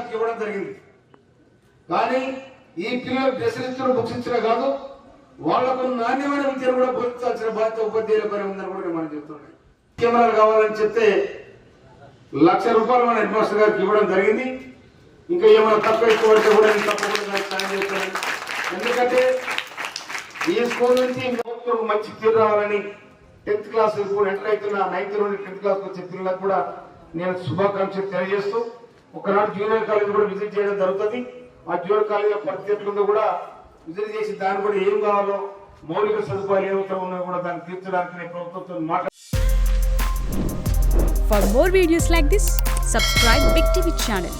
పిల్లలకు ఇవ్వడం జరిగింది. కానీ ఈ పిల్లలకు డ్రెస్సులు ఇచ్చిన బుక్స్ ఇచ్చినా కాదు, వాళ్లకు నాణ్యమైన విద్యను కూడా బోధించాల్సిన బాధ్యత ఉపాధ్యాయుల పని ఉందని కూడా మనం చెప్తున్నాం. కెమెరాలు కావాలని చెప్తే ₹1,00,000 మన హెడ్ మాస్టర్ గారికి ఇవ్వడం జరిగింది. ఇంకా ఏమైనా తక్కువ ఎక్కువ పడితే కూడా నేను తప్పకుండా సాయం చేస్తాను. ఎందుకంటే ఈ స్కూల్ నుంచి ప్రభుత్వం మంచి పేరు రావాలని 10th క్లాస్ కూడా ఎంటర్ అవుతున్న 9th నుండి 10th క్లాస్ వచ్చే పిల్లలకు కూడా నేను శుభాకాంక్షలు తెలియజేస్తూ, ఒకనాడు జూనియర్ కాలేజ్ కూడా విజిట్ చేయడం జరుగుతుంది. ఆ జూనియర్ కాలేజ్ పరిస్థితుల్లో కూడా విజిట్ చేసి దాని కూడా ఏం కావాలో మౌలిక సదుపాయాలు ఏమైతే ఉన్నాయో కూడా దాన్ని తీర్చడానికి నేను ప్రభుత్వంతో మాట్లాడుతున్నాను. For more videos like this, subscribe Big TV channel.